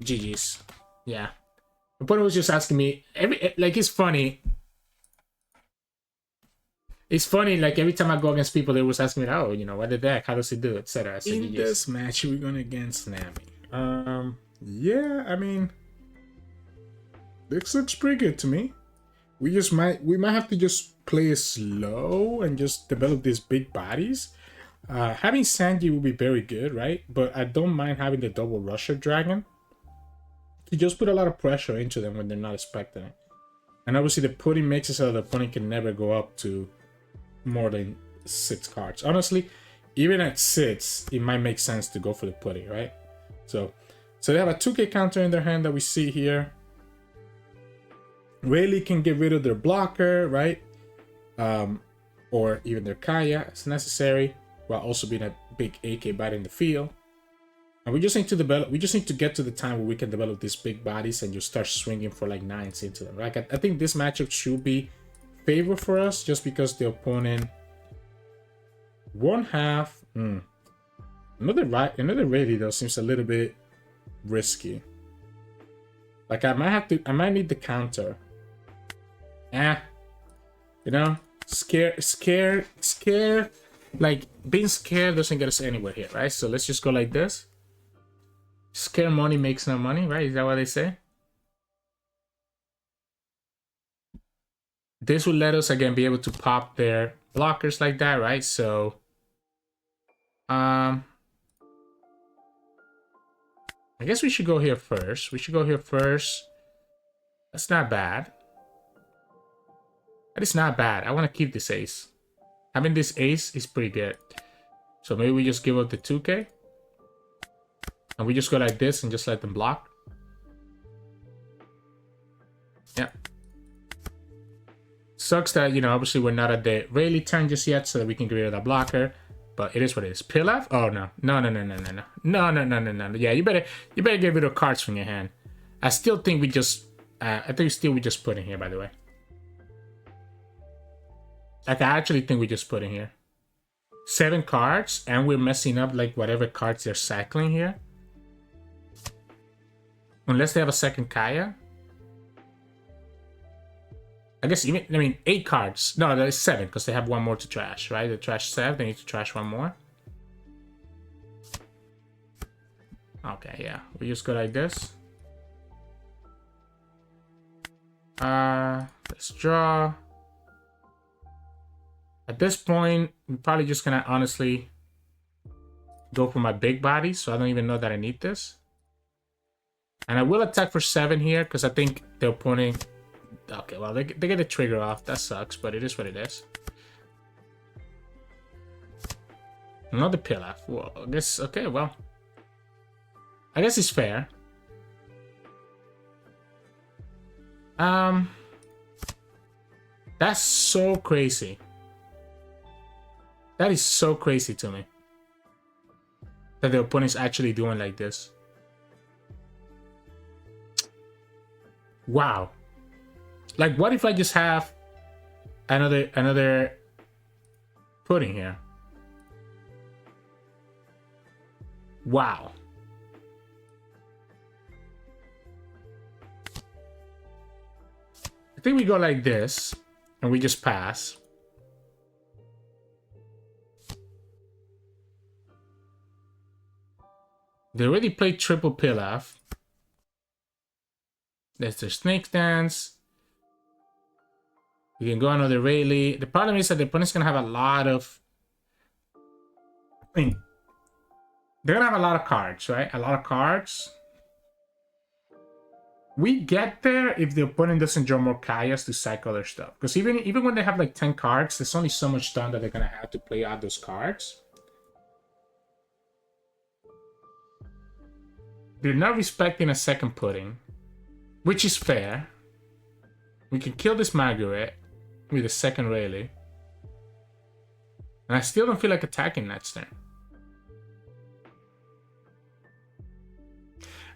GG's. Yeah. The opponent was just asking me it's funny. It's funny, like every time I go against people, they was asking me, oh, you know, what the deck, how does it do, etc. So in this match, we're going against Nami. Yeah, I mean, this looks pretty good to me. We might have to just play slow and just develop these big bodies. Having Sanji will be very good, right? But I don't mind having the double Rusher Dragon. You just put a lot of pressure into them when they're not expecting it. And obviously the pudding makes it so the opponent can never go up to more than 6 cards. Honestly, even at 6, it might make sense to go for the pudding, right? So they have a 2k counter in their hand that we see here. Rayleigh can get rid of their blocker, right? Or even their Kaya as necessary, while also being a big AK body in the field. And we just need to develop. We just need to get to the time where we can develop these big bodies and just start swinging for like 9s into them. Right? I think this matchup should be favorable for us, just because the opponent won't have another Rayleigh though seems a little bit risky. Like I might need the counter. You know, scare. Like being scared doesn't get us anywhere here, right? So let's just go like this. Scare money makes no money, right? Is that what they say? This will let us again be able to pop their blockers like that, right? So I guess we should go here first. That's not bad. That is not bad. I want to keep this ace. Having this ace is pretty good. So maybe we just give up the 2k. And we just go like this and just let them block. Yeah. Sucks that, you know, obviously we're not at the Rayleigh turn just yet so that we can get rid of that blocker. But it is what it is. Pilaf? Oh, no. No. Yeah, you better get rid of cards from your hand. I still think we just... we just put in here, by the way. Like, I actually think we just put in here. 7 cards, and we're messing up, like, whatever cards they're cycling here. Unless they have a second Kaya. I guess even, 8 cards. No, there's 7, because they have 1 more to trash, right? They trash 7, they need to trash 1 more. Okay, yeah. We just go like this. Let's draw. At this point, I'm probably just gonna honestly go for my big body, so I don't even know that I need this. And I will attack for 7 here, because I think the opponent... Okay, well, they get the trigger off. That sucks, but it is what it is. Another Pilaf. Well, I guess... Okay, well. I guess it's fair. That's so crazy. That is so crazy to me. That the opponent's actually doing like this. Wow. Like, what if I just have another pudding here? Wow. I think we go like this, and we just pass. They already played triple Pilaf. There's their Snake Dance. You can go another Rayleigh. The problem is that the opponent's gonna have a lot of... I mean, they're gonna have a lot of cards, right? A lot of cards. We get there if the opponent doesn't draw more Kayas to cycle their stuff. Because even when they have like 10 cards, there's only so much time that they're gonna have to play out those cards. They're not respecting a second pudding, which is fair. We can kill this Margaret with a second Rayleigh. And I still don't feel like attacking next turn.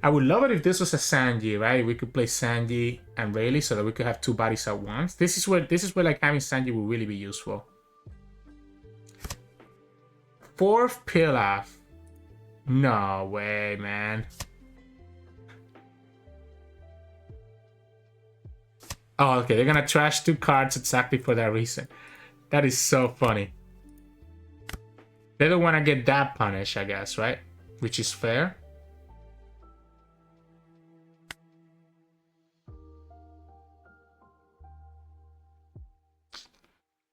I would love it if this was a Sanji, right? We could play Sanji and Rayleigh so that we could have two bodies at once. This is where like having Sanji will really be useful. Fourth Pilaf. No way, man. Oh, okay. They're gonna trash two cards exactly for that reason. That is so funny. They don't want to get that punished, I guess, right? Which is fair.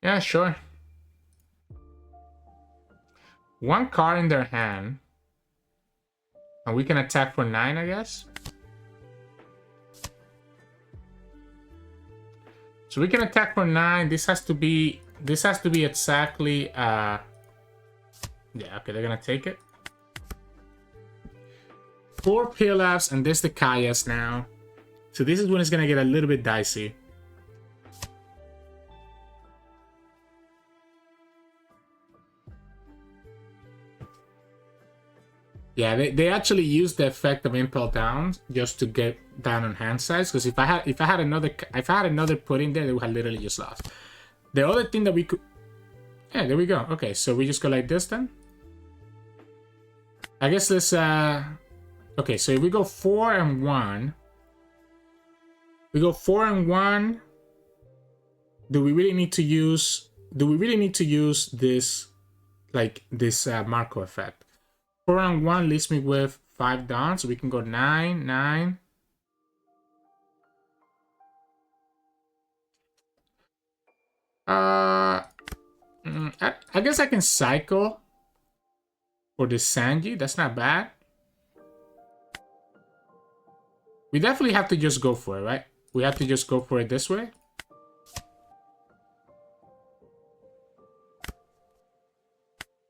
Yeah, sure. One card in their hand. And we can attack for 9, I guess. So we can attack for 9. This has to be exactly yeah, okay, they're gonna take it. 4 Pilafs and there's the Kayas now. So this is when it's gonna get a little bit dicey. Yeah, they actually used the effect of Impel Down just to get down on hand size. Because if I had another put in there, they would have literally just lost. The other thing that we could, yeah, there we go. Okay, so we just go like this then. I guess let's okay, so if we go 4 and 1, we go 4 and 1. Do we really need to use this, like this Marco effect? 4 and 1 leaves me with 5 down, so we can go 9, 9. I guess I can cycle for this Sanji. That's not bad. We definitely have to just go for it, right? We have to just go for it this way.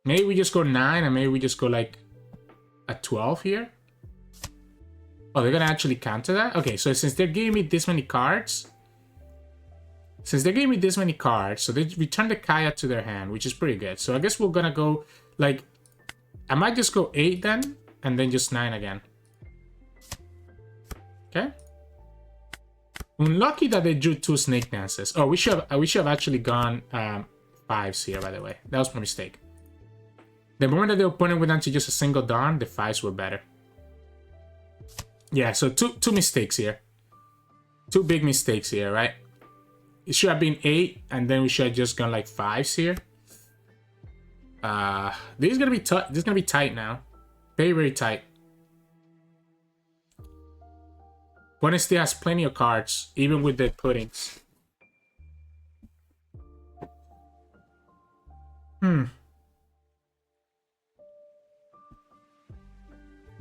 Maybe we just go 9 and maybe we just go like a 12 here. Oh, they're gonna actually counter that? Okay, so since they're giving me this many cards, so they return the Kaya to their hand, which is pretty good. So I guess we're gonna go like, I might just go 8 then, and then just 9 again. Okay. Unlucky that they drew 2 Snake Dances. Oh, we should have actually gone 5s here, by the way. That was my mistake. The moment that the opponent went down to just a single Dawn, the 5s were better. Yeah, so two mistakes here. 2 big mistakes here, right? It should have been 8, and then we should have just gone like 5s here. This is gonna be tough. This is gonna be tight now. Very, very tight. Opponent still has plenty of cards, even with the puddings.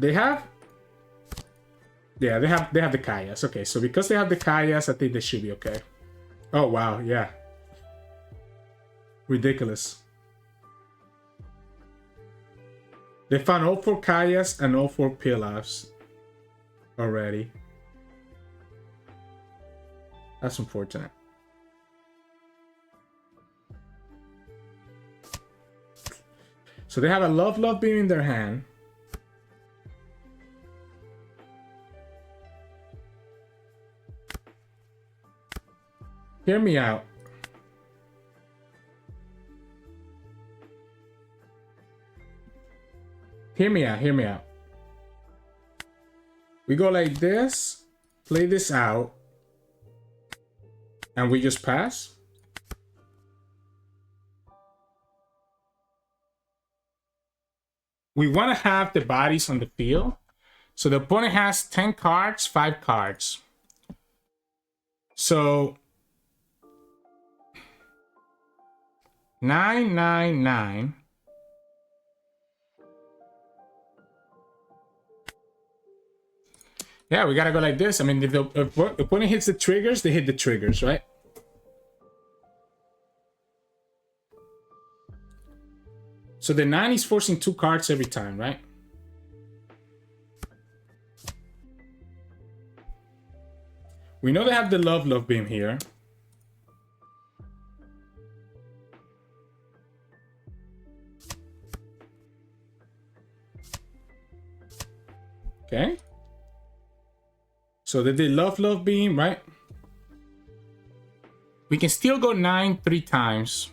They have... Yeah, they have the Kayas. Okay, so because they have the Kayas, I think they should be okay. Oh, wow, yeah. Ridiculous. They found all 4 Kayas and all 4 Pilafs already. That's unfortunate. So they have a Love Beam in their hand. Hear me out. Hear me out, hear me out. We go like this, play this out, and we just pass. we want to have the bodies on the field. So the opponent has 10 cards, 5 cards. So 9, 9, 9. Yeah, we gotta go like this. I mean, if the opponent hits the triggers, they hit the triggers, right? So the 9 is forcing 2 cards every time, right? We know they have the Love Beam here. Okay. So they did Love Beam, right? We can still go 9 3 times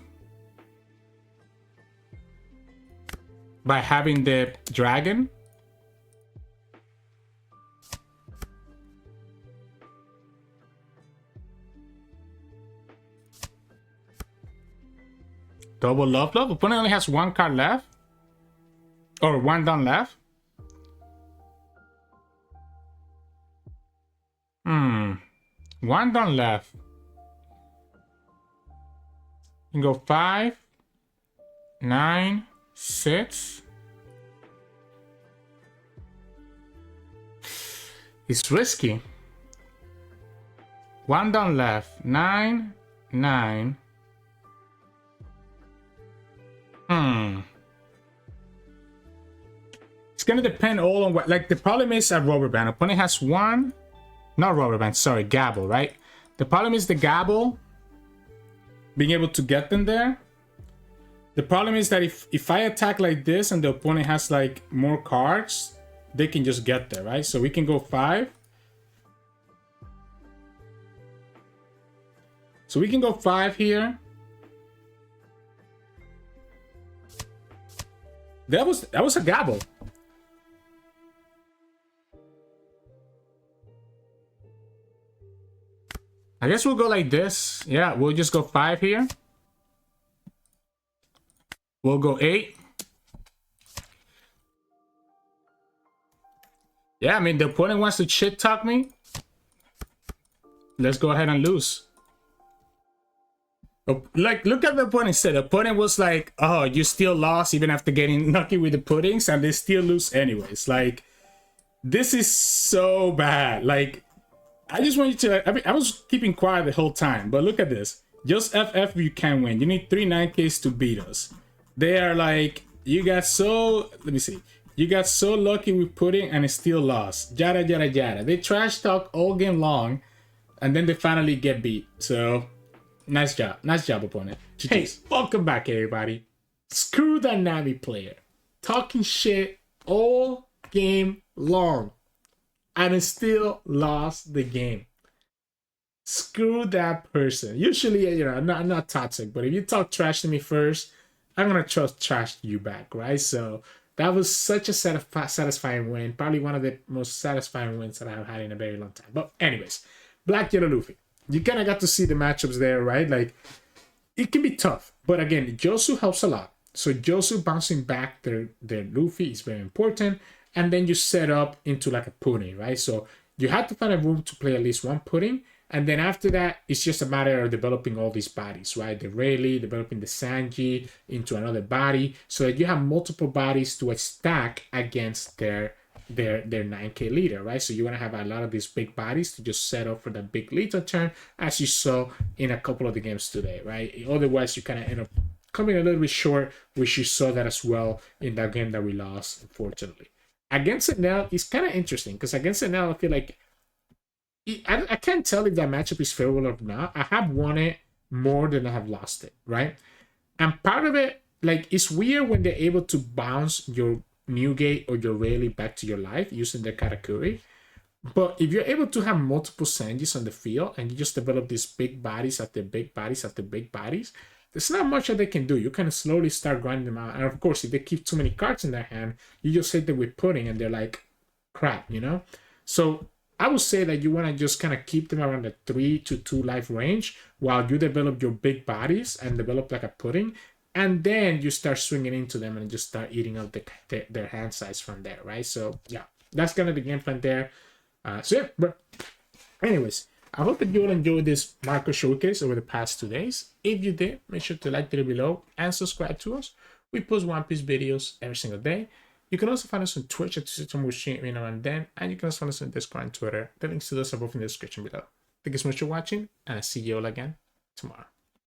by having the dragon. Double Love. Opponent only has 1 card left. Or 1 down left. One down left. You can go 5, 9, 6. It's risky. 1 down left. 9, 9. It's gonna depend all on what. Like the problem is a rubber band. Opponent has 1. Not rubber band, sorry, Gabble, right? The problem is the Gabble, being able to get them there. The problem is that if I attack like this and the opponent has like more cards, they can just get there, right? So we can go 5. So we can go 5 here. That was a Gabble. I guess we'll go like this. Yeah, we'll just go 5 here. We'll go 8. Yeah, I mean, the opponent wants to shit talk me. Let's go ahead and lose. Like, look at the opponent said. The opponent was like, oh, you still lost even after getting lucky with the puddings, and they still lose anyways. Like, this is so bad. Like, I just want you to, I mean, I was keeping quiet the whole time, but look at this. Just FF you can win. You need 3 9Ks to beat us. They are like, you got so, let me see. You got so lucky with pudding and it still lost. Yada, yada, yada. They trash talk all game long and then they finally get beat. So, nice job. Nice job, opponent. Hey, welcome back, everybody. Screw that Nami player. Talking shit all game long. And it still lost the game. Screw that person. Usually, you know, I'm not toxic, but if you talk trash to me first, I'm gonna trash you back, right? So that was such a satisfying win. Probably one of the most satisfying wins that I've had in a very long time. But anyways, Black Yellow Luffy. You kind of got to see the matchups there, right? Like, it can be tough. But again, Jozu helps a lot. So Jozu bouncing back their Luffy is very important. And then you set up into like a pudding, right? So you have to find a room to play at least one pudding. And then after that, it's just a matter of developing all these bodies, right? The Rayleigh, developing the Sanji into another body, so that you have multiple bodies to stack against their 9K leader, right? So you want to have a lot of these big bodies to just set up for that big leader turn, as you saw in a couple of the games today, right? Otherwise, you kind of end up coming a little bit short, which you saw that as well in that game that we lost, unfortunately. Against Enel, it's kind of interesting, because against Enel, I feel like I can't tell if that matchup is favorable or not. I have won it more than I have lost it, right? And part of it, like, it's weird when they're able to bounce your Newgate or your Rayleigh back to your life using their Katakuri. But if you're able to have multiple Sanjis on the field and you just develop these big bodies after big bodies after big bodies, there's not much that they can do. You kind of slowly start grinding them out. And of course, if they keep too many cards in their hand, you just hit them with pudding and they're like, crap, you know? So I would say that you want to just kind of keep them around the 3 to 2 life range while you develop your big bodies and develop like a pudding. and then you start swinging into them and just start eating up their hand size from there, right? So yeah, that's kind of the game plan there. So yeah, but anyways, I hope that you will enjoy this Marco showcase over the past 2 days. If you did, make sure to like the video below and subscribe to us. We post One Piece videos every single day. You can also find us on Twitch at Sirturmund streaming now and then, and you can also find us on Discord and Twitter. The links to those are both in the description below. Thank you so much for watching, and I'll see you all again tomorrow.